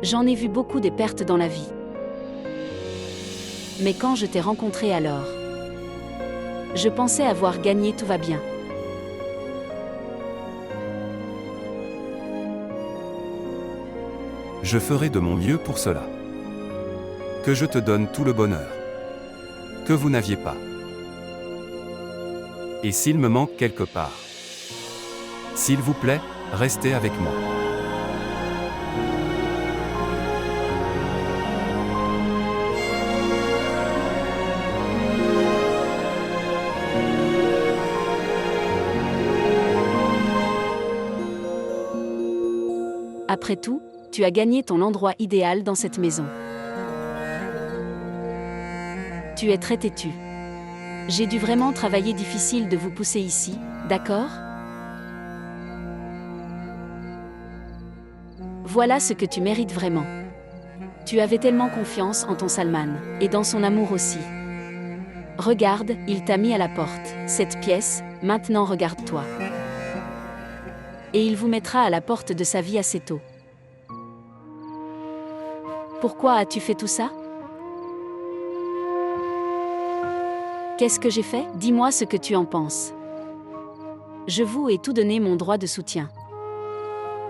J'en ai vu beaucoup des pertes dans la vie. Mais quand je t'ai rencontré alors, je pensais avoir gagné, tout va bien. Je ferai de mon mieux pour cela. Que je te donne tout le bonheur que vous n'aviez pas. Et s'il me manque quelque part, s'il vous plaît, restez avec moi. Après tout, tu as gagné ton endroit idéal dans cette maison. Tu es très têtu. J'ai dû vraiment travailler difficile de vous pousser ici, d'accord? Voilà ce que tu mérites vraiment. Tu avais tellement confiance en ton Salman, et dans son amour aussi. Regarde, il t'a mis à la porte, cette pièce, maintenant regarde-toi. Et il vous mettra à la porte de sa vie assez tôt. Pourquoi as-tu fait tout ça? Qu'est-ce que j'ai fait? Dis-moi ce que tu en penses. Je vous ai tout donné mon droit de soutien.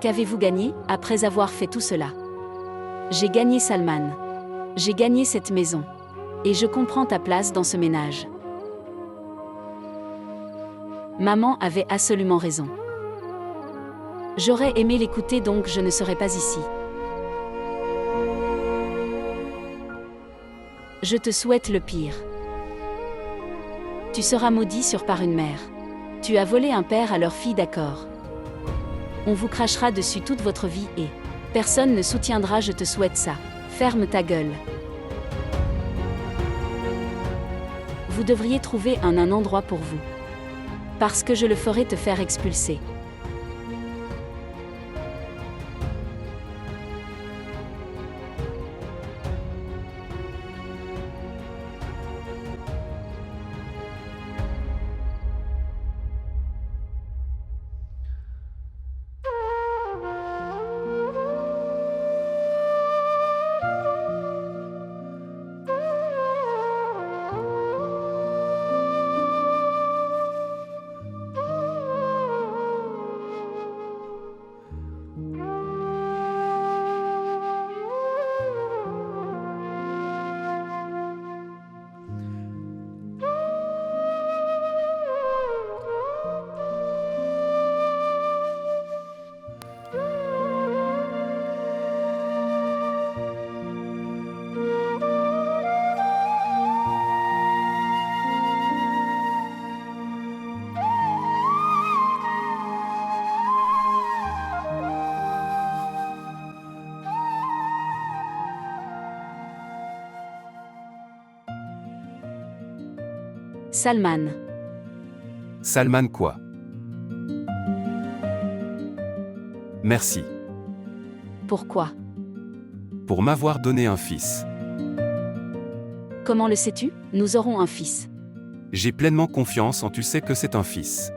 Qu'avez-vous gagné, après avoir fait tout cela? J'ai gagné Salman. J'ai gagné cette maison. Et je comprends ta place dans ce ménage. Maman avait absolument raison. J'aurais aimé l'écouter, donc je ne serais pas ici. Je te souhaite le pire. Tu seras maudit par une mère. Tu as volé un père à leur fille, d'accord. On vous crachera dessus toute votre vie et personne ne soutiendra, je te souhaite ça. Ferme ta gueule. Vous devriez trouver un endroit pour vous. Parce que je le ferai te faire expulser. Salman. Salman quoi? Merci. Pourquoi? Pour m'avoir donné un fils. Comment le sais-tu? Nous aurons un fils. J'ai pleinement confiance en, tu sais que c'est un fils.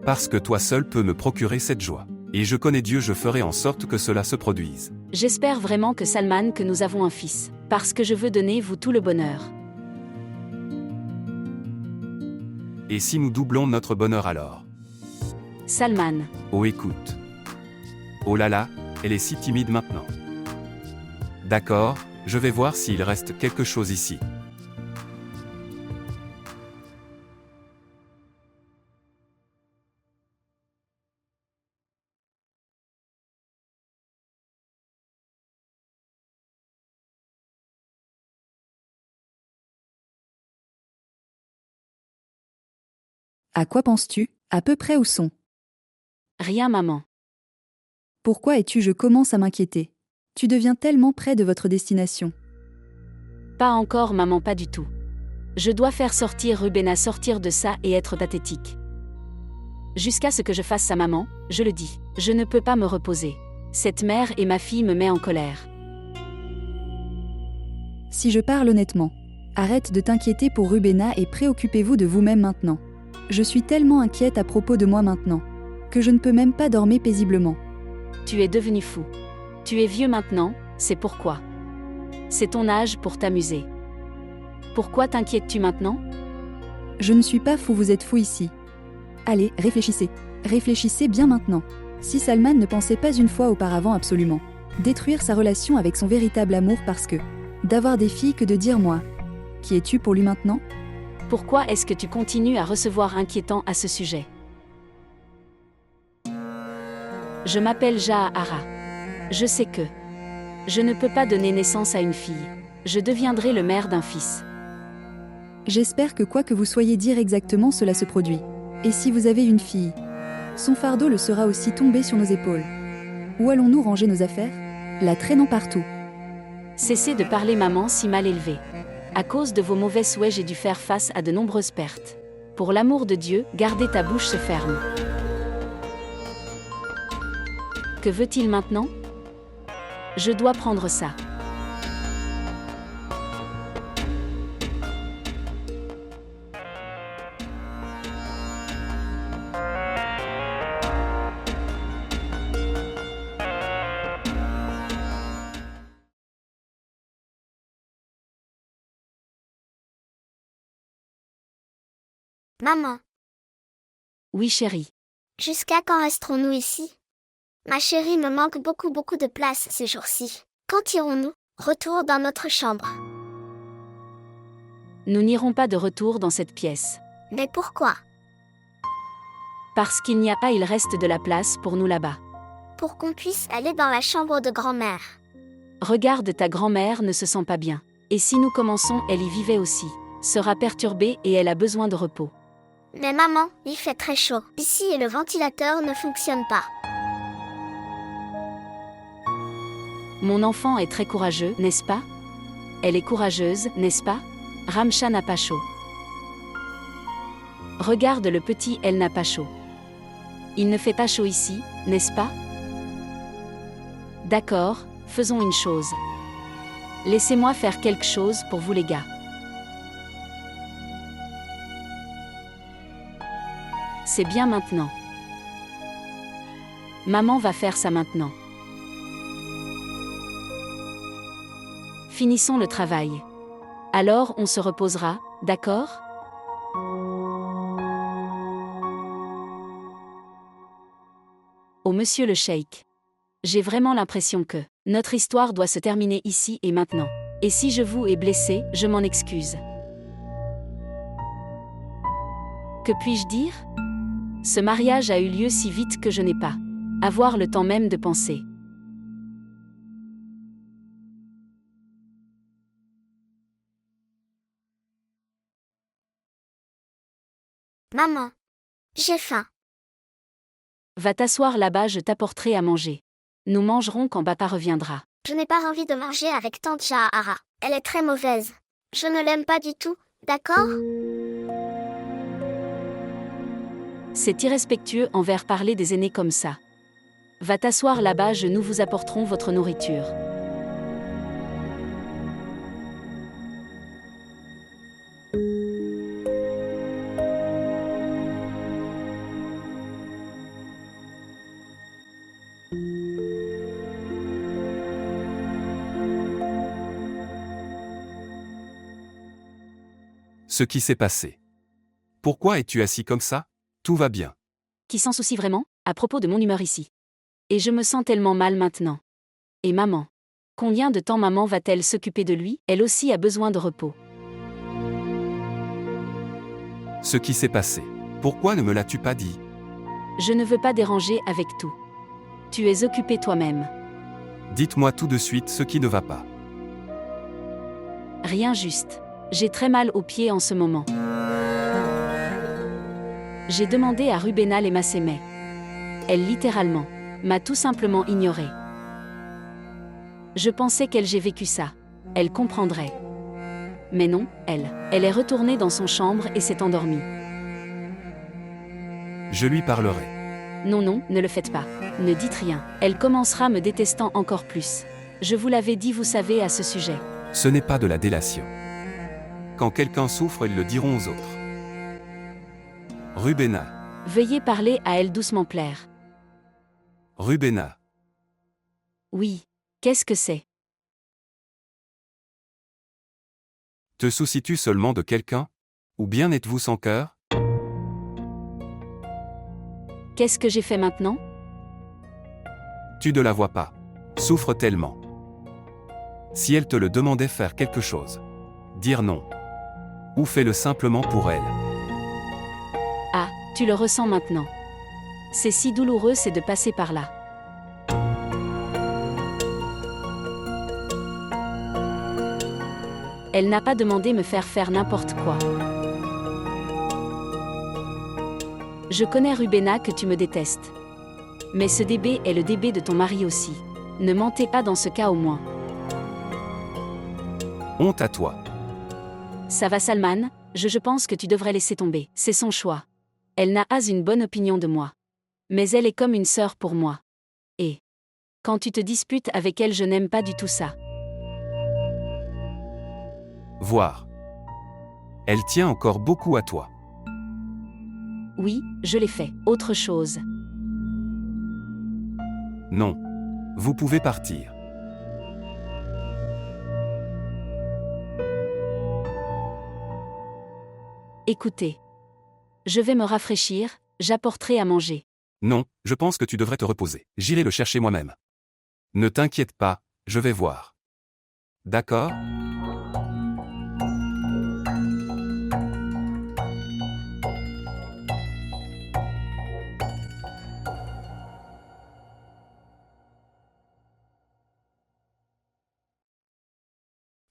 Parce que toi seul peux me procurer cette joie. Et je connais Dieu, je ferai en sorte que cela se produise. J'espère vraiment que Salman, que nous avons un fils. Parce que je veux donner vous tout le bonheur. Et si nous doublons notre bonheur alors? Salman. Oh écoute. Oh là là, elle est si timide maintenant. D'accord, je vais voir s'il reste quelque chose ici. À quoi penses-tu, à peu près où sont? Rien, maman. Pourquoi je commence à m'inquiéter. Tu deviens tellement près de votre destination. Pas encore, maman, pas du tout. Je dois faire sortir Rubena, sortir de ça et être pathétique. Jusqu'à ce que je fasse ça, maman, je le dis. Je ne peux pas me reposer. Cette mère et ma fille me met en colère. Si je parle honnêtement, arrête de t'inquiéter pour Rubena et préoccupez-vous de vous-même maintenant. Je suis tellement inquiète à propos de moi maintenant, que je ne peux même pas dormir paisiblement. Tu es devenu fou. Tu es vieux maintenant, c'est pourquoi. C'est ton âge pour t'amuser. Pourquoi t'inquiètes-tu maintenant? Je ne suis pas fou, vous êtes fou ici. Allez, réfléchissez. Réfléchissez bien maintenant. Si Salman ne pensait pas une fois auparavant absolument détruire sa relation avec son véritable amour parce que d'avoir des filles que de dire moi. Qui es-tu pour lui maintenant? Pourquoi est-ce que tu continues à recevoir inquiétant à ce sujet? Je m'appelle Jahara. Je sais que je ne peux pas donner naissance à une fille. Je deviendrai le maire d'un fils. J'espère que quoi que vous soyez dire exactement cela se produit. Et si vous avez une fille, son fardeau le sera aussi tombé sur nos épaules. Où allons-nous ranger nos affaires? La traînant partout. Cessez de parler, maman, si mal élevée. À cause de vos mauvais souhaits, j'ai dû faire face à de nombreuses pertes. Pour l'amour de Dieu, gardez ta bouche se ferme. Que veut-il maintenant? Je dois prendre ça. Maman, Oui, chérie. jusqu'à quand resterons-nous ici? Ma chérie, me manque beaucoup de place ces jours-ci. Quand irons-nous? Retour dans notre chambre. Nous n'irons pas de retour dans cette pièce. Mais pourquoi? Parce qu'il n'y a pas, il reste de la place pour nous là-bas. Pour qu'on puisse aller dans la chambre de grand-mère. Regarde, ta grand-mère ne se sent pas bien. Et si nous commençons, elle y vivait aussi. Sera perturbée et elle a besoin de repos. Mais maman, il fait très chaud ici et le ventilateur ne fonctionne pas. Mon enfant est très courageux, n'est-ce pas? Elle est courageuse, n'est-ce pas? Ramcha n'a pas chaud. Regarde le petit, elle n'a pas chaud. Il ne fait pas chaud ici, n'est-ce pas? D'accord, faisons une chose. Laissez-moi faire quelque chose pour vous les gars. C'est bien maintenant. Maman va faire ça maintenant. Finissons le travail. Alors on se reposera, d'accord? Oh monsieur le cheikh. J'ai vraiment l'impression que notre histoire doit se terminer ici et maintenant. Et si je vous ai blessé, je m'en excuse. Que puis-je dire? Ce mariage a eu lieu si vite que je n'ai pas avoir le temps même de penser. Maman, j'ai faim. Va t'asseoir là-bas, je t'apporterai à manger. Nous mangerons quand papa reviendra. Je n'ai pas envie de manger avec tante Jahara. Elle est très mauvaise. Je ne l'aime pas du tout, d'accord? C'est irrespectueux envers parler des aînés comme ça. Va t'asseoir là-bas, nous vous apporterons votre nourriture. Ce qui s'est passé. Pourquoi es-tu assis comme ça? Tout va bien. Qui s'en soucie vraiment, à propos de mon humeur ici? Et je me sens tellement mal maintenant. Et maman? Combien de temps maman va-t-elle s'occuper de lui? Elle aussi a besoin de repos. Ce qui s'est passé. Pourquoi ne me l'as-tu pas dit? Je ne veux pas déranger avec tout. Tu es occupé toi-même. Dites-moi tout de suite ce qui ne va pas. Rien, juste. J'ai très mal aux pieds en ce moment. J'ai demandé à Rubena Lema s'aimait. Elle littéralement m'a tout simplement ignoré. Je pensais qu'elle j'ai vécu ça. Elle comprendrait. Mais non, elle est retournée dans son chambre et s'est endormie. Je lui parlerai. Non, non, ne le faites pas. Ne dites rien. Elle commencera me détestant encore plus. Je vous l'avais dit, vous savez, à ce sujet. Ce n'est pas de la délation. Quand quelqu'un souffre, ils le diront aux autres. Rubena. Veuillez parler à elle doucement, plaire. Rubena. Oui. Qu'est-ce que c'est? Te soucies-tu seulement de quelqu'un? Ou bien êtes-vous sans cœur? Qu'est-ce que j'ai fait maintenant? Tu ne la vois pas. Souffre tellement. Si elle te le demandait, faire quelque chose. Dire non. Ou fais-le simplement pour elle. Ah, tu le ressens maintenant. C'est si douloureux, c'est de passer par là. Elle n'a pas demandé me faire n'importe quoi. Je connais Rubena que tu me détestes. Mais ce DB est le DB de ton mari aussi. Ne mentez pas dans ce cas au moins. Honte à toi. Ça va Salman, je pense que tu devrais laisser tomber. C'est son choix. Elle n'a pas une bonne opinion de moi. Mais elle est comme une sœur pour moi. Et quand tu te disputes avec elle, je n'aime pas du tout ça. Voir. Elle tient encore beaucoup à toi. Oui, je l'ai fait. Autre chose. Non. Vous pouvez partir. Écoutez. Je vais me rafraîchir, j'apporterai à manger. Non, je pense que tu devrais te reposer. J'irai le chercher moi-même. Ne t'inquiète pas, je vais voir. D'accord?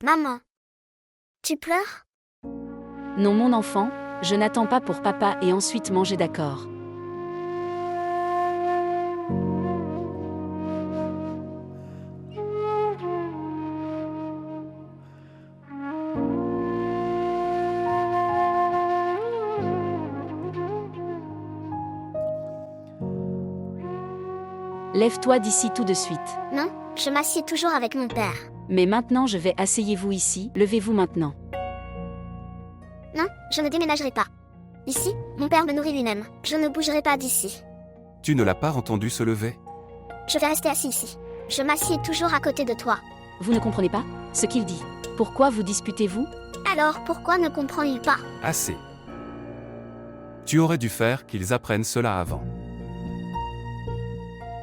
Maman. Tu pleures? Non mon enfant, je n'attends pas pour papa et ensuite manger, d'accord? Lève-toi d'ici tout de suite. Non, je m'assieds toujours avec mon père. Mais maintenant je vais, asseyez-vous ici, levez-vous maintenant. Non, je ne déménagerai pas. Ici, mon père me nourrit lui-même. Je ne bougerai pas d'ici. Tu ne l'as pas entendu se lever? Je vais rester assis ici. Je m'assieds toujours à côté de toi. Vous ne comprenez pas ce qu'il dit? Pourquoi vous disputez-vous? Alors pourquoi ne comprend-il pas? Assez. Tu aurais dû faire qu'ils apprennent cela avant.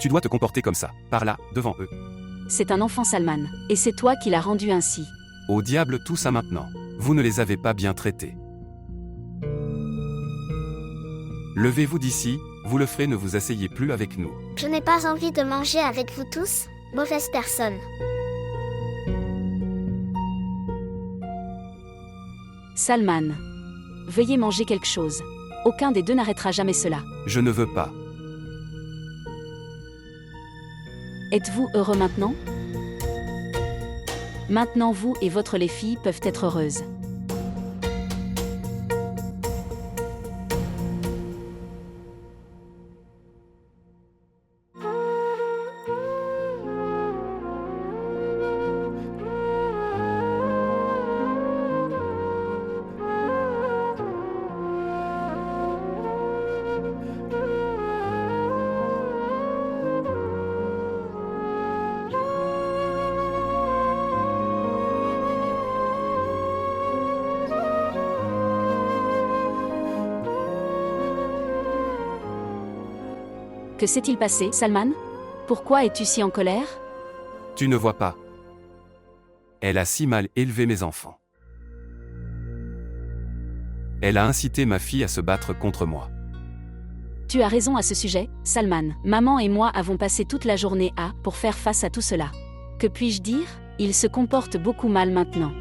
Tu dois te comporter comme ça, par là, devant eux. C'est un enfant Salman, et c'est toi qui l'as rendu ainsi. Au diable tout ça maintenant. Vous ne les avez pas bien traités. Levez-vous d'ici, vous le ferez, ne vous asseyez plus avec nous. Je n'ai pas envie de manger avec vous tous, mauvaise personne. Salman. Veuillez manger quelque chose. Aucun des deux n'arrêtera jamais cela. Je ne veux pas. Êtes-vous heureux maintenant? Maintenant vous et votre les filles peuvent être heureuses. Que s'est-il passé, Salman? Pourquoi es-tu si en colère? Tu ne vois pas. Elle a si mal élevé mes enfants. Elle a incité ma fille à se battre contre moi. Tu as raison à ce sujet, Salman. Maman et moi avons passé toute la journée pour faire face à tout cela. Que puis-je dire? Il se comporte beaucoup mal maintenant.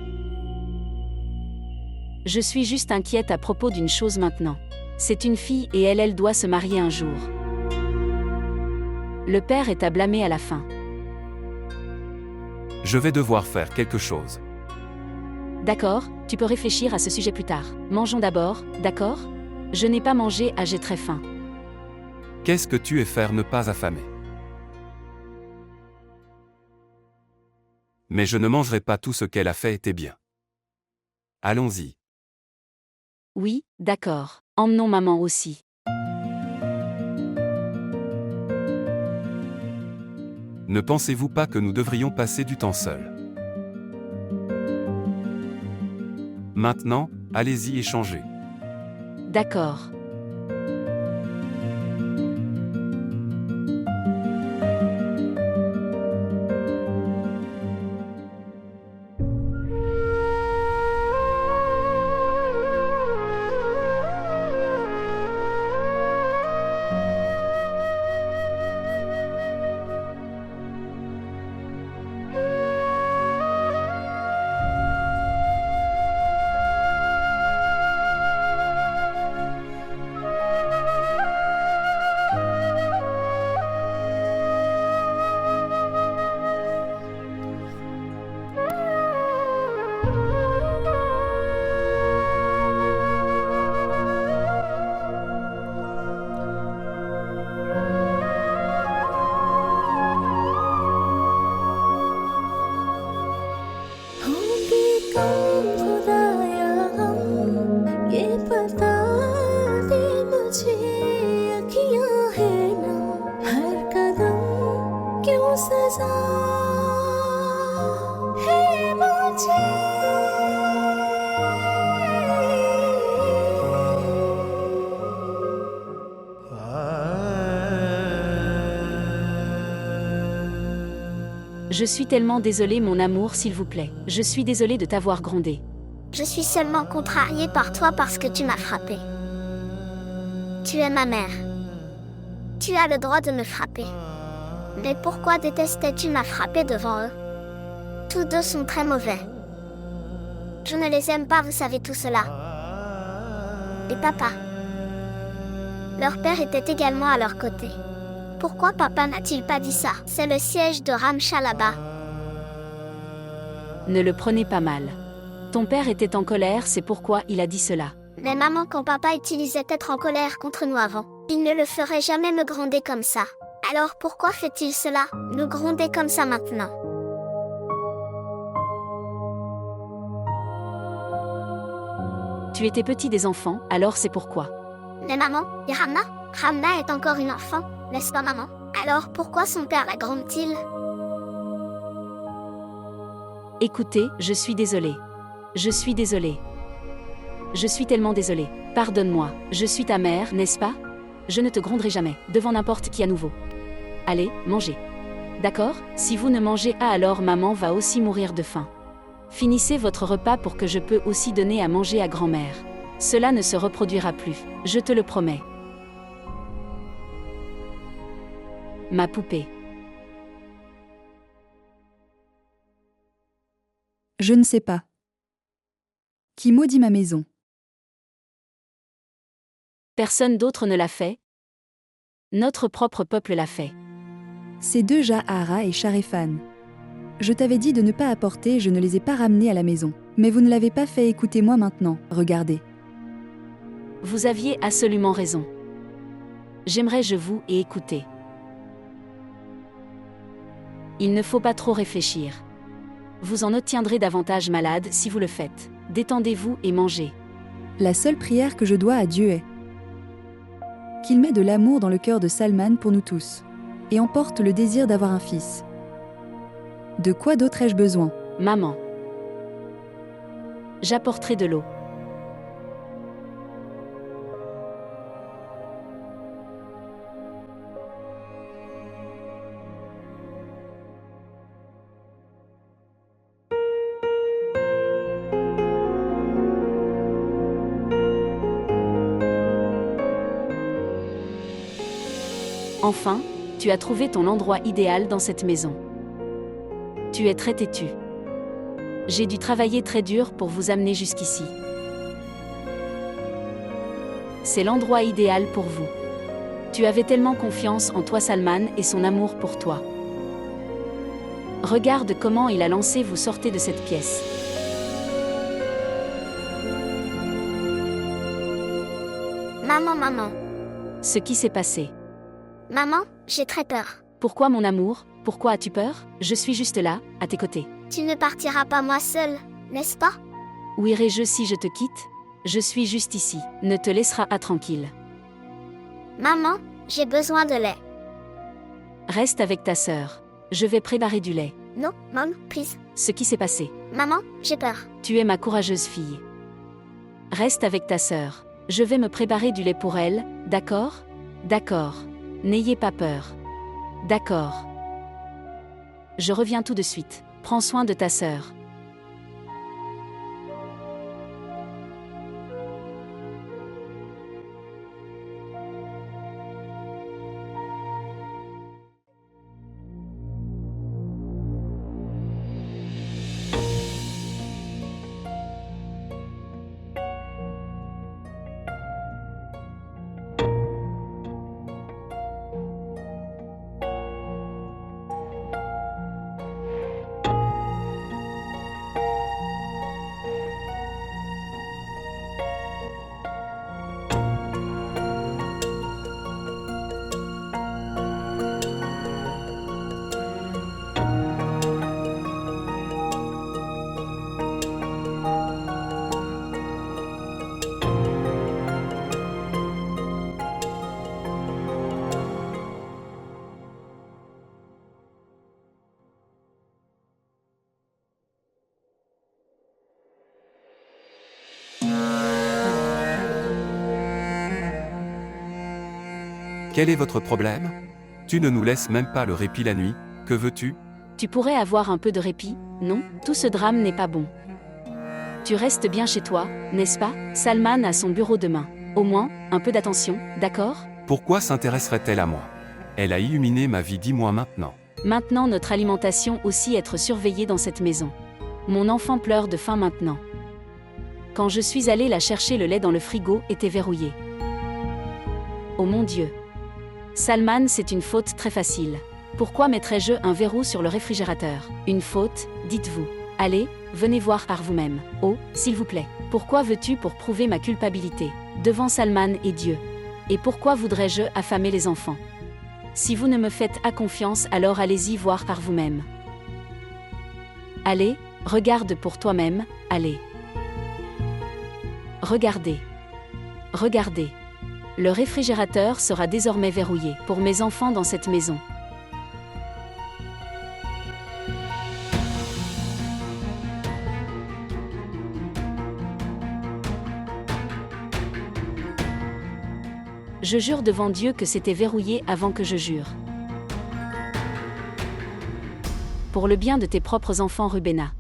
Je suis juste inquiète à propos d'une chose maintenant. C'est une fille et elle doit se marier un jour. Le père est à blâmer à la fin. Je vais devoir faire quelque chose. D'accord, tu peux réfléchir à ce sujet plus tard. Mangeons d'abord, d'accord? Je n'ai pas mangé, j'ai très faim. Qu'est-ce que tu es faire ne pas affamer? Mais je ne mangerai pas tout ce qu'elle a fait était bien. Allons-y. Oui, d'accord. Emmenons maman aussi. Ne pensez-vous pas que nous devrions passer du temps seuls? Maintenant, allez-y et changez. D'accord. Je suis tellement désolée mon amour s'il vous plaît. Je suis désolée de t'avoir grondé. Je suis seulement contrariée par toi parce que tu m'as frappé. Tu es ma mère. Tu as le droit de me frapper. Mais pourquoi détestais-tu ma frappée devant eux? Tous deux sont très mauvais. Je ne les aime pas, vous savez tout cela. Et papa. Leur père était également à leur côté. Pourquoi papa n'a-t-il pas dit ça? C'est le siège de Ramsha là-bas. Ne le prenez pas mal. Ton père était en colère, c'est pourquoi il a dit cela. Mais maman, quand papa utilisait être en colère contre nous avant, il ne le ferait jamais me gronder comme ça. Alors pourquoi fait-il cela, nous gronder comme ça maintenant? Tu étais petit des enfants, alors c'est pourquoi. Mais maman, et Ramna? Ramna est encore une enfant, n'est-ce pas maman? Alors pourquoi son père la gronde-t-il? Écoutez, je suis désolée. Je suis désolée. Je suis tellement désolée. Pardonne-moi, je suis ta mère, n'est-ce pas? Je ne te gronderai jamais, devant n'importe qui à nouveau. Allez, mangez. D'accord? Si vous ne mangez pas, alors maman va aussi mourir de faim. Finissez votre repas pour que je peux aussi donner à manger à grand-mère. Cela ne se reproduira plus, je te le promets. Ma poupée. Je ne sais pas. Qui maudit ma maison? Personne d'autre ne l'a fait. Notre propre peuple l'a fait. Ces deux Jahara et Sharefan. Je t'avais dit de ne pas apporter, je ne les ai pas ramenés à la maison. Mais vous ne l'avez pas fait, écoutez-moi maintenant, regardez. Vous aviez absolument raison. J'aimerais je vous et écouter. Il ne faut pas trop réfléchir. Vous en obtiendrez davantage malade si vous le faites. Détendez-vous et mangez. La seule prière que je dois à Dieu est qu'il met de l'amour dans le cœur de Salman pour nous tous, et emporte le désir d'avoir un fils. De quoi d'autre ai-je besoin? Maman. J'apporterai de l'eau. Enfin, tu as trouvé ton endroit idéal dans cette maison. Tu es très têtu. J'ai dû travailler très dur pour vous amener jusqu'ici. C'est l'endroit idéal pour vous. Tu avais tellement confiance en toi Salman et son amour pour toi. Regarde comment il a lancé, vous sortez de cette pièce. Maman. Ce qui s'est passé. Maman, j'ai très peur. Pourquoi mon amour? Pourquoi as-tu peur? Je suis juste là, à tes côtés. Tu ne partiras pas moi seule, n'est-ce pas? Où irai-je si je te quitte? Je suis juste ici. Ne te laissera pas tranquille. Maman, j'ai besoin de lait. Reste avec ta sœur. Je vais préparer du lait. Non, maman, please. Ce qui s'est passé. Maman, j'ai peur. Tu es ma courageuse fille. Reste avec ta sœur. Je vais me préparer du lait pour elle, d'accord? D'accord. N'ayez pas peur. D'accord. Je reviens tout de suite. Prends soin de ta sœur. Quel est votre problème? Tu ne nous laisses même pas le répit la nuit, que veux-tu? Tu pourrais avoir un peu de répit, non? Tout ce drame n'est pas bon. Tu restes bien chez toi, n'est-ce pas? Salman a son bureau demain. Au moins, un peu d'attention, d'accord? Pourquoi s'intéresserait-elle à moi? Elle a illuminé ma vie, dis-moi maintenant. Maintenant notre alimentation aussi être surveillée dans cette maison. Mon enfant pleure de faim maintenant. Quand je suis allée la chercher, le lait dans le frigo était verrouillé. Oh mon Dieu! Salman, c'est une faute très facile. Pourquoi mettrais-je un verrou sur le réfrigérateur? Une faute, dites-vous. Allez, venez voir par vous-même. Oh, s'il vous plaît. Pourquoi veux-tu pour prouver ma culpabilité devant Salman et Dieu? Et pourquoi voudrais-je affamer les enfants? Si vous ne me faites pas confiance, alors allez-y voir par vous-même. Allez, regarde pour toi-même, allez. Regardez. Regardez. Le réfrigérateur sera désormais verrouillé pour mes enfants dans cette maison. Je jure devant Dieu que c'était verrouillé avant que je jure. Pour le bien de tes propres enfants, Rubena.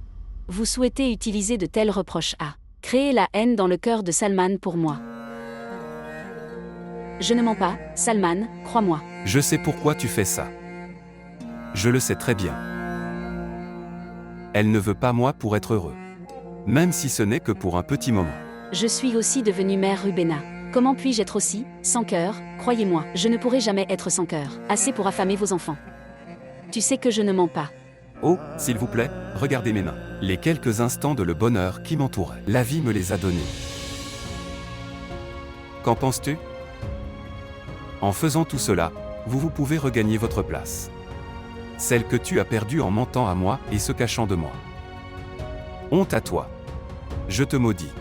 Vous souhaitez utiliser de tels reproches à créer la haine dans le cœur de Salman pour moi. Je ne mens pas, Salman, crois-moi. Je sais pourquoi tu fais ça. Je le sais très bien. Elle ne veut pas moi pour être heureux. Même si ce n'est que pour un petit moment. Je suis aussi devenue mère, Rubena. Comment puis-je être aussi, sans cœur? Croyez-moi, je ne pourrai jamais être sans cœur. Assez pour affamer vos enfants. Tu sais que je ne mens pas. Oh, s'il vous plaît, regardez mes mains. Les quelques instants de le bonheur qui m'entouraient. La vie me les a donnés. Qu'en penses-tu? En faisant tout cela, vous pouvez regagner votre place. Celle que tu as perdue en mentant à moi et se cachant de moi. Honte à toi. Je te maudis.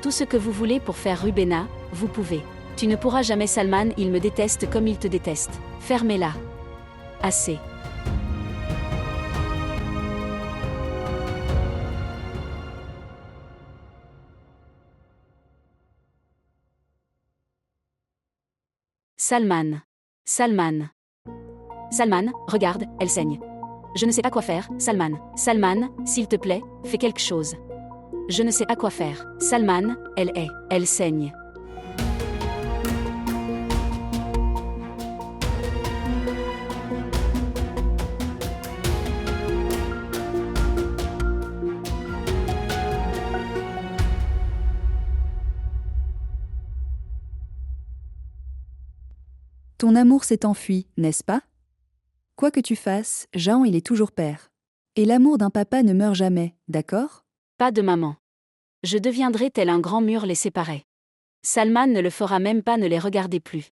Tout ce que vous voulez pour faire Rubena, vous pouvez. Tu ne pourras jamais Salman, il me déteste comme il te déteste. Fermez-la. Assez. Salman. Salman. Salman, regarde, elle saigne. Je ne sais pas quoi faire, Salman. Salman, s'il te plaît, fais quelque chose. Je ne sais pas quoi faire. Salman, elle saigne. Ton amour s'est enfui, n'est-ce pas? Quoi que tu fasses, Jahan il est toujours père. Et l'amour d'un papa ne meurt jamais, d'accord? Pas de maman. Je deviendrai tel un grand mur les séparait. Salman ne le fera même pas, ne les regardez plus.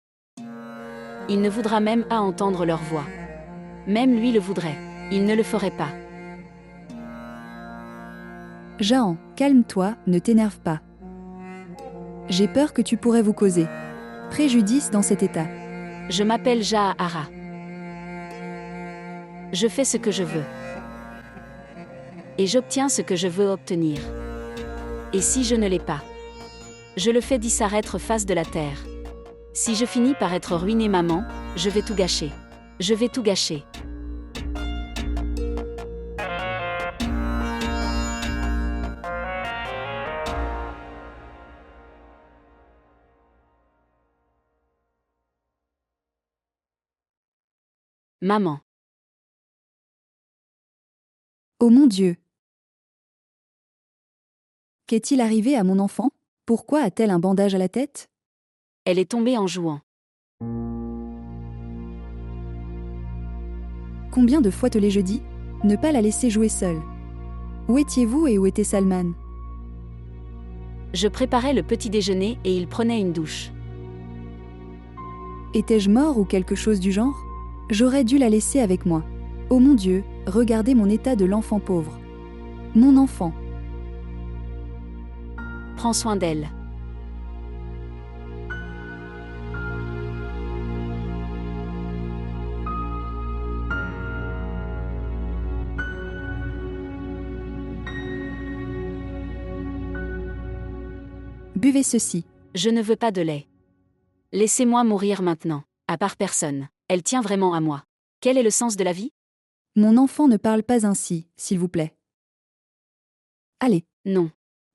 Il ne voudra même pas entendre leur voix. Même lui le voudrait. Il ne le ferait pas. Jahan, calme-toi, ne t'énerve pas. J'ai peur que tu pourrais vous causer préjudice dans cet état. Je m'appelle Jahara. Je fais ce que je veux. Et j'obtiens ce que je veux obtenir. Et si je ne l'ai pas, je le fais disparaître face de la terre. Si je finis par être ruiné, maman, je vais tout gâcher. Je vais tout gâcher. Maman. Oh mon Dieu! Qu'est-il arrivé à mon enfant? Pourquoi a-t-elle un bandage à la tête? Elle est tombée en jouant. Combien de fois te l'ai-je dit? Ne pas la laisser jouer seule. Où étiez-vous et où était Salman? Je préparais le petit déjeuner et il prenait une douche. Étais-je mort ou quelque chose du genre? J'aurais dû la laisser avec moi. Oh mon Dieu, regardez mon état de l'enfant pauvre. Mon enfant. Prends soin d'elle. Buvez ceci. Je ne veux pas de lait. Laissez-moi mourir maintenant, à part personne. Elle tient vraiment à moi. Quel est le sens de la vie? Mon enfant ne parle pas ainsi, s'il vous plaît. Allez. Non.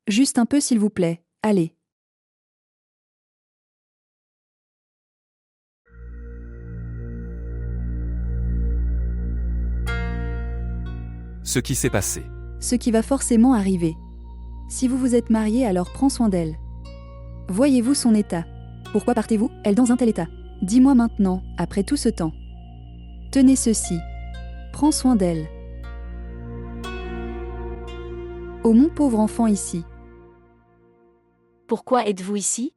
Juste un peu s'il vous plaît, allez. Ce qui s'est passé. Ce qui va forcément arriver. Si vous vous êtes marié, alors prends soin d'elle. Voyez-vous son état? Pourquoi partez-vous, elle dans un tel état? Dis-moi maintenant, après tout ce temps. Tenez ceci. Prends soin d'elle. Oh mon pauvre enfant ici. Pourquoi êtes-vous ici?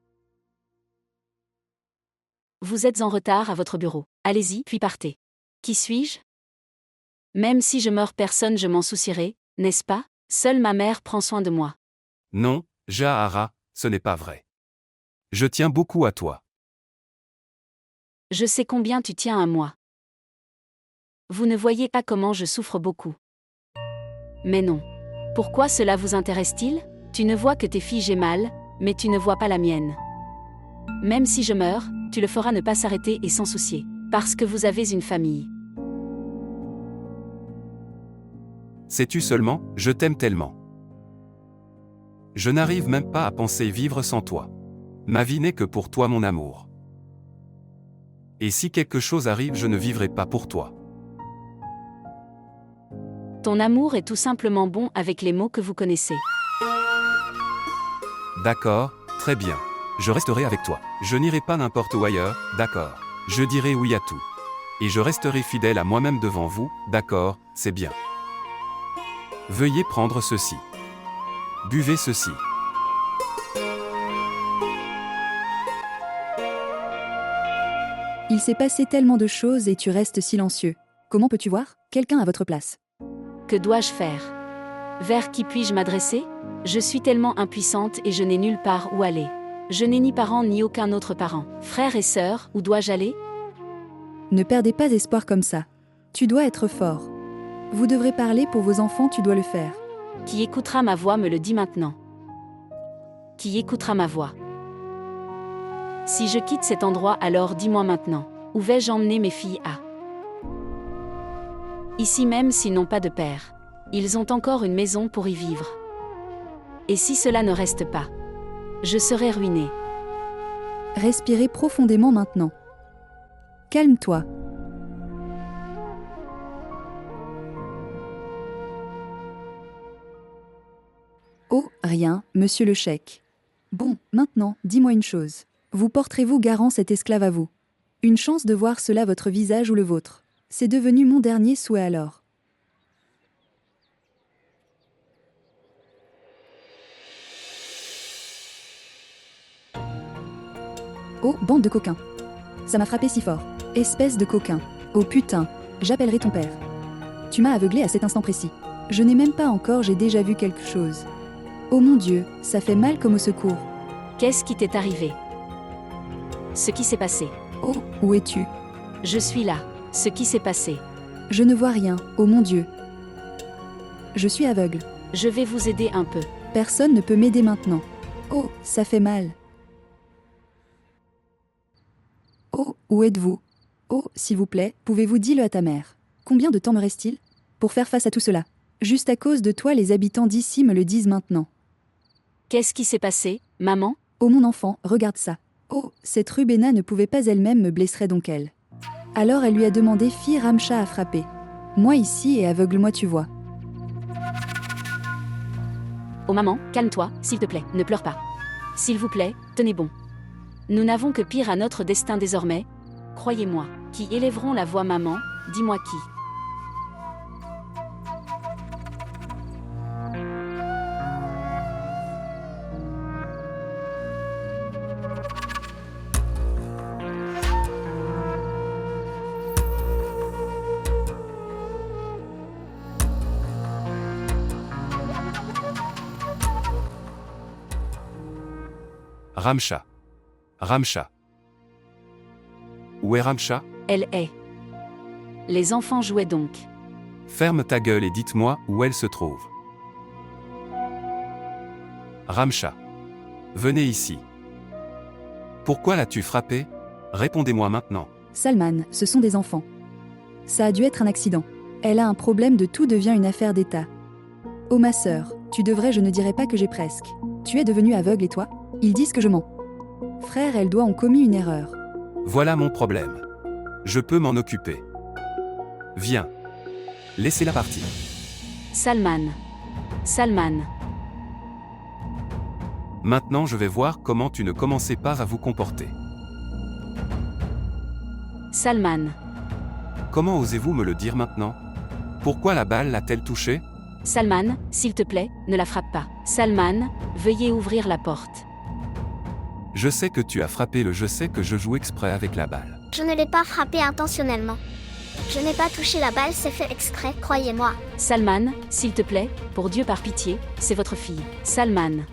Vous êtes en retard à votre bureau. Allez-y, puis partez. Qui suis-je? Même si je meurs, personne je m'en soucierai, n'est-ce pas? Seule ma mère prend soin de moi. Non, Jahara, ce n'est pas vrai. Je tiens beaucoup à toi. Je sais combien tu tiens à moi. Vous ne voyez pas comment je souffre beaucoup. Mais non. Pourquoi cela vous intéresse-t-il? Tu ne vois que tes filles, j'ai mal, mais tu ne vois pas la mienne. Même si je meurs, tu le feras ne pas s'arrêter et s'en soucier. Parce que vous avez une famille. Sais-tu seulement, je t'aime tellement. Je n'arrive même pas à penser vivre sans toi. Ma vie n'est que pour toi, mon amour. Et si quelque chose arrive, je ne vivrai pas pour toi. Ton amour est tout simplement bon avec les mots que vous connaissez. D'accord, très bien. Je resterai avec toi. Je n'irai pas n'importe où ailleurs, d'accord. Je dirai oui à tout. Et je resterai fidèle à moi-même devant vous, d'accord, c'est bien. Veuillez prendre ceci. Buvez ceci. Il s'est passé tellement de choses et tu restes silencieux. Comment peux-tu voir quelqu'un à votre place? Que dois-je faire? Vers qui puis-je m'adresser? Je suis tellement impuissante et je n'ai nulle part où aller. Je n'ai ni parents ni aucun autre parent. Frères et sœurs, où dois-je aller? Ne perdez pas espoir comme ça. Tu dois être fort. Vous devrez parler pour vos enfants, tu dois le faire. Qui écoutera ma voix me le dit maintenant. Qui écoutera ma voix? Si je quitte cet endroit, alors dis-moi maintenant. Où vais-je emmener mes filles à? Ici même s'ils n'ont pas de père. Ils ont encore une maison pour y vivre. Et si cela ne reste pas? Je serai ruinée. Respirez profondément maintenant. Calme-toi. Oh, rien, monsieur le cheikh. Bon, maintenant, dis-moi une chose. Vous porterez-vous garant cet esclave à vous? Une chance de voir cela votre visage ou le vôtre. C'est devenu mon dernier souhait alors. Oh, bande de coquins. Ça m'a frappé si fort. Espèce de coquin. Oh putain, j'appellerai ton père. Tu m'as aveuglé à cet instant précis. Je n'ai même pas encore, j'ai déjà vu quelque chose. Oh mon Dieu, ça fait mal comme au secours. Qu'est-ce qui t'est arrivé? Ce qui s'est passé. Oh, où es-tu? Je suis là. Ce qui s'est passé. Je ne vois rien, oh mon Dieu. Je suis aveugle. Je vais vous aider un peu. Personne ne peut m'aider maintenant. Oh, ça fait mal. Oh, où êtes-vous? Oh, s'il vous plaît, pouvez-vous dire-le à ta mère? Combien de temps me reste-t-il pour faire face à tout cela? Juste à cause de toi, les habitants d'ici me le disent maintenant. Qu'est-ce qui s'est passé, maman? Oh mon enfant, regarde ça. Oh, cette Rubéna ne pouvait pas elle-même me blesserait donc elle. Alors elle lui a demandé fille Ramcha à frapper. Moi ici et aveugle-moi tu vois. Oh maman, calme-toi, s'il te plaît, ne pleure pas. S'il vous plaît, tenez bon. Nous n'avons que pire à notre destin désormais. Croyez-moi, qui élèveront la voix maman, dis-moi qui. Ramcha. Ramcha. Où est Ramcha? Elle est. Les enfants jouaient donc. Ferme ta gueule et dites-moi où elle se trouve. Ramcha. Venez ici. Pourquoi l'as-tu frappée? Répondez-moi maintenant. Salman, ce sont des enfants. Ça a dû être un accident. Elle a un problème de tout devient une affaire d'État. Oh ma sœur, tu devrais, je ne dirais pas que j'ai presque. Tu es devenue aveugle et toi? Ils disent que je mens. Frère, elle doit ont commis une erreur. Voilà mon problème. Je peux m'en occuper. Viens. Laissez-la partir. Salman. Salman. Maintenant je vais voir comment tu ne commençais pas à vous comporter. Salman. Comment osez-vous me le dire maintenant? Pourquoi la balle l'a-t-elle touché? Salman, s'il te plaît, ne la frappe pas. Salman, veuillez ouvrir la porte. Je sais que tu as frappé je sais que je joue exprès avec la balle. Je ne l'ai pas frappé intentionnellement. Je n'ai pas touché la balle, c'est fait exprès, croyez-moi. Salman, s'il te plaît, pour Dieu par pitié, c'est votre fille. Salman.